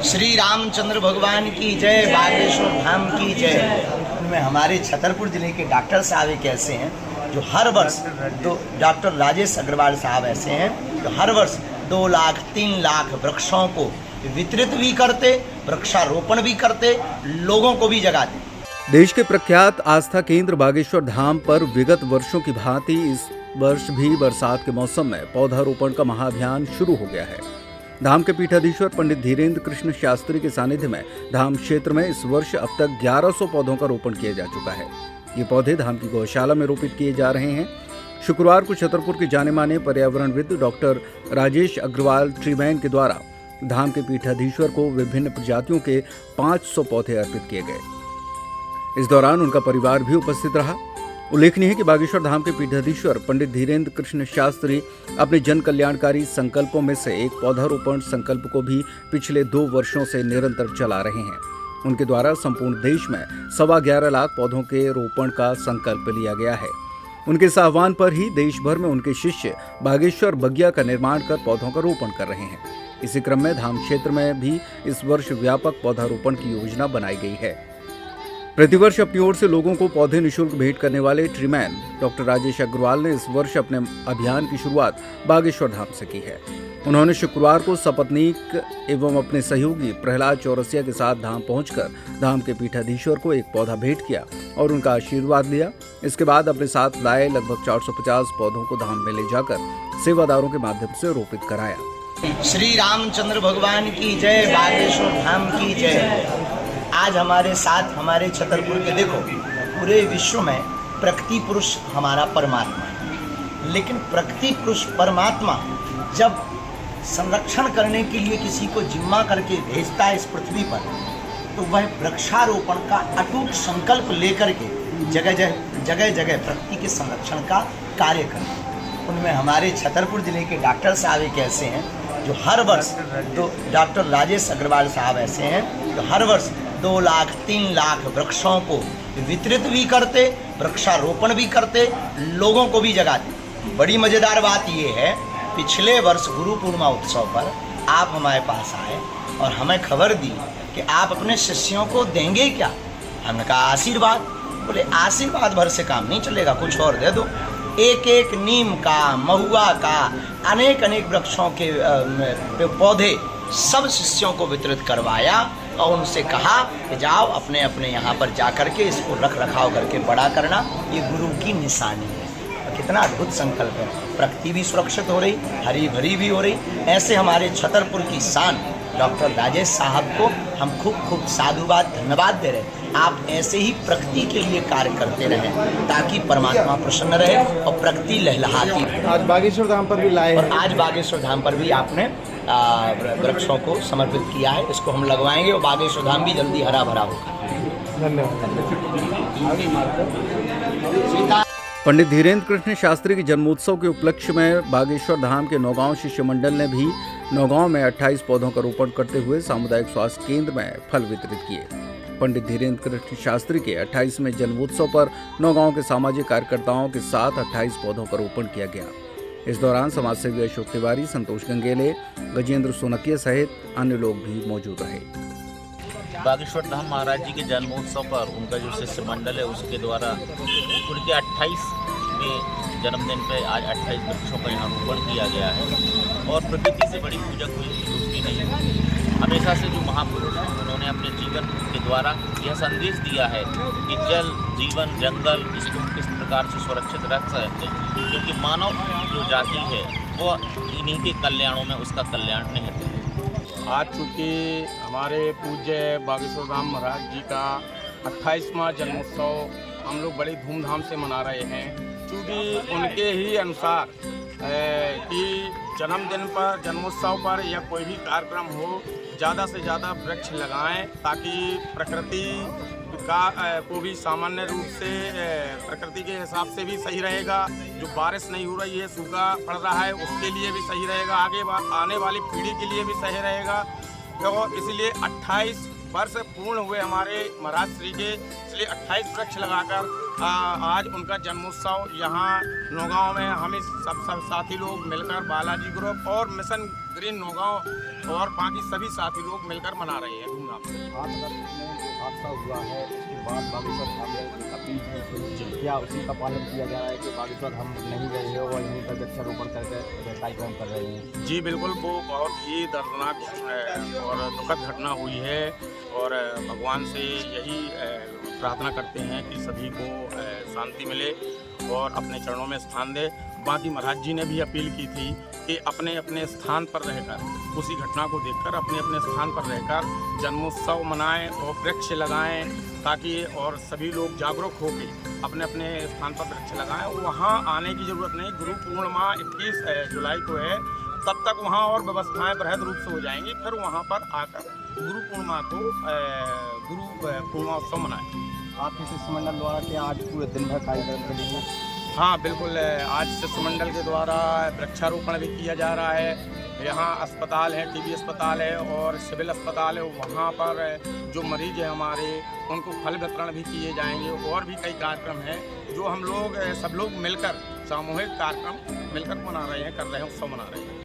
श्री रामचंद्र भगवान की जय, बागेश्वर धाम की जय। उनमें हमारे छतरपुर जिले के डॉक्टर साहब एक ऐसे हैं जो हर वर्ष डॉक्टर राजेश अग्रवाल साहब ऐसे हैं जो हर वर्ष 2 लाख 3 लाख वृक्षों को वितरित भी करते, वृक्षारोपण भी करते, लोगों को भी जगाते। देश के प्रख्यात आस्था केंद्र बागेश्वर धाम पर विगत वर्षों की भांति इस वर्ष भी बरसात के मौसम में पौधारोपण का महाअभियान शुरू हो गया है। धाम के पीठाधीश्वर पंडित धीरेन्द्र कृष्ण शास्त्री के सानिध्य में धाम क्षेत्र में इस वर्ष अब तक 1100 पौधों का रोपण किया जा चुका है। ये पौधे धाम की गौशाला में रोपित किए जा रहे हैं। शुक्रवार को छतरपुर के जाने माने पर्यावरणविद डॉक्टर राजेश अग्रवाल ट्रीमैन के द्वारा धाम के पीठाधीश्वर को विभिन्न प्रजातियों के 500 पौधे अर्पित किए गए। इस दौरान उनका परिवार भी उपस्थित रहा। उल्लेखनीय है कि बागेश्वर धाम के पीठाधीश्वर पंडित धीरेन्द्र कृष्ण शास्त्री अपने जन कल्याणकारी संकल्पों में से एक पौधारोपण संकल्प को भी पिछले 2 वर्षों से निरंतर चला रहे हैं। उनके द्वारा संपूर्ण देश में 11.25 लाख पौधों के रोपण का संकल्प लिया गया है। उनके इस आह्वान पर ही देश भर में उनके शिष्य बागेश्वर बगिया का निर्माण कर पौधों का रोपण कर रहे हैं। इसी क्रम में धाम क्षेत्र में भी इस वर्ष व्यापक पौधारोपण की योजना बनाई गई है। प्रतिवर्ष अपनी ओर से लोगों को पौधे निःशुल्क भेंट करने वाले ट्रीमैन डॉक्टर राजेश अग्रवाल ने इस वर्ष अपने अभियान की शुरुआत बागेश्वर धाम से की है। उन्होंने शुक्रवार को सपत्नीक एवं अपने सहयोगी प्रहलाद चौरसिया के साथ धाम पहुंचकर धाम के पीठाधीश्वर को एक पौधा भेंट किया और उनका आशीर्वाद लिया। इसके बाद अपने साथ लाए लगभग 450 पौधों को धाम में ले जाकर सेवादारों के माध्यम से रोपित कराया। श्री रामचंद्र भगवान की जय, बागेश्वर धाम की जय। आज हमारे साथ हमारे छतरपुर के देखो पूरे विश्व में प्रकृति पुरुष हमारा परमात्मा है, लेकिन प्रकृति पुरुष परमात्मा जब संरक्षण करने के लिए किसी को जिम्मा करके भेजता है इस पृथ्वी पर, तो वह वृक्षारोपण का अटूट संकल्प लेकर के जगह जगह प्रकृति के संरक्षण का कार्य करता है। उनमें हमारे छतरपुर जिले के डॉक्टर साहब एक ऐसे हैं जो हर वर्ष डॉक्टर राजेश अग्रवाल साहब ऐसे हैं जो हर वर्ष 2 लाख 3 लाख वृक्षों को वितरित भी करते, वृक्षारोपण भी करते, लोगों को भी जगाते। बड़ी मज़ेदार बात यह है, पिछले वर्ष गुरु पूर्णिमा उत्सव पर आप हमारे पास आए और हमें खबर दी कि आप अपने शिष्यों को देंगे क्या। हमने कहा आशीर्वाद। बोले आशीर्वाद भर से काम नहीं चलेगा, कुछ और दे दो। एक एक नीम का, महुआ का, अनेक वृक्षों के पौधे सब शिष्यों को वितरित करवाया और उनसे कहा कि जाओ अपने अपने यहाँ पर जा कर के इसको रख रखाव करके बड़ा करना, ये गुरु की निशानी है। और कितना अद्भुत संकल्प है। प्रकृति भी सुरक्षित हो रही, हरी भरी भी हो रही। ऐसे हमारे छतरपुर की शान डॉक्टर राजेश साहब को हम खूब साधुवाद धन्यवाद दे रहे हैं। आप ऐसे ही प्रकृति के लिए कार्य करते रहें ताकि परमात्मा प्रसन्न रहे और प्रकृति लहलहाती रहे। आज बागेश्वर धाम पर भी लाए और आज बागेश्वर धाम पर भी आपने वृक्षों को समर्पित किया है। इसको हम लगवाएंगे और बागेश्वर धाम भी जल्दी हरा भरा होगा। धन्यवाद। पंडित धीरेन्द्र कृष्ण शास्त्री के जन्मोत्सव के उपलक्ष्य में बागेश्वर धाम के नौगांव शिष्य मंडल ने भी नौगांव में 28 पौधों का रोपण करते हुए सामुदायिक स्वास्थ्य केंद्र में फल वितरित किए। पंडित धीरेन्द्र कृष्ण शास्त्री के 28वें जन्मोत्सव पर नौगांव के सामाजिक कार्यकर्ताओं के साथ 28 पौधों का रोपण किया गया। इस दौरान समाजसेवी अशोक तिवारी, संतोष गंगेले, गजेंद्र सोनकिया सहित अन्य लोग भी मौजूद रहे। बागेश्वर धाम महाराज जी के जन्मोत्सव पर उनका जो शिष्य मंडल है उसके द्वारा उनके 28वें जन्मदिन पर आज 28 वृक्षों का यहाँ रोपण किया गया है। और प्रकृति से बड़ी पूजा कोई दूसरी नहीं है। हमेशा से जो महापुरुष हैं उन्होंने अपने जीवन के द्वारा यह संदेश दिया है कि जल, जीवन, जंगल इसको किस प्रकार से सुरक्षित रख सकते हैं, क्योंकि मानव जो जाति है वो इन्हीं के कल्याणों में उसका कल्याण निहित है। आज चूँकि हमारे पूज्य बागेश्वर धाम महाराज जी का 28वां जन्मोत्सव हम लोग बड़ी धूमधाम से मना रहे हैं, क्योंकि उनके ही अनुसार कि जन्मदिन पर, जन्मोत्सव पर या कोई भी कार्यक्रम हो, ज़्यादा से ज़्यादा वृक्ष लगाएं ताकि प्रकृति को भी सामान्य रूप से प्रकृति के हिसाब से भी सही रहेगा। जो बारिश नहीं हो रही है, सूखा पड़ रहा है, उसके लिए भी सही रहेगा, आने वाली पीढ़ी के लिए भी सही रहेगा। तो इसलिए 28 वर्ष पूर्ण हुए हमारे महाराज श्री के, इसलिए 28 वृक्ष लगाकर आज उनका जन्मोत्सव यहाँ नौगांव में हम सब साथी लोग मिलकर बालाजी ग्रुप और मिशन ग्रीन नौगांव और बाकी सभी साथी लोग मिलकर मना रहे हैं धूमधाम से। में जो हादसा हुआ है उसके बाद बागेश्वर धाम में एक अपील की थी, क्या उसी का पालन किया जा रहा है कि बागेश्वर धाम नहीं गए हैं और यहीं पर वृक्षारोपण करके कार्यक्रम कर रहे हैं? जी बिल्कुल, वो बहुत ही दर्दनाक और दुखद घटना हुई है और भगवान से यही प्रार्थना करते हैं कि सभी को शांति मिले और अपने चरणों में स्थान दे। बाकी महाराज जी ने भी अपील की थी कि अपने अपने स्थान पर रहकर उसी घटना को देखकर अपने अपने स्थान पर रहकर जन्मोत्सव मनाएं और वृक्ष लगाएं, ताकि और सभी लोग जागरूक होकर अपने अपने स्थान पर वृक्ष लगाएं। वहाँ आने की ज़रूरत नहीं, गुरु पूर्णिमा 21 जुलाई को है, तब तक वहाँ और व्यवस्थाएं बृहद रूप से हो जाएंगी। फिर वहाँ पर आकर गुरु पूर्णिमा को गुरु पूर्णिमोत्सव मनाएं। आपके शिष्टमंडल द्वारा क्या आज पूरे दिन भर कार्यक्रम करेंगे? हाँ बिल्कुल, आज शिष्टमंडल के द्वारा वृक्षारोपण भी किया जा रहा है। यहाँ अस्पताल है, टीबी अस्पताल है और सिविल अस्पताल है, वहाँ पर जो मरीज हैं हमारे उनको फल वितरण भी किए जाएंगे और भी कई कार्यक्रम हैं जो हम लोग सब लोग मिलकर सामूहिक कार्यक्रम मिलकर मना रहे हैं, कर रहे हैं, उत्सव मना रहे हैं।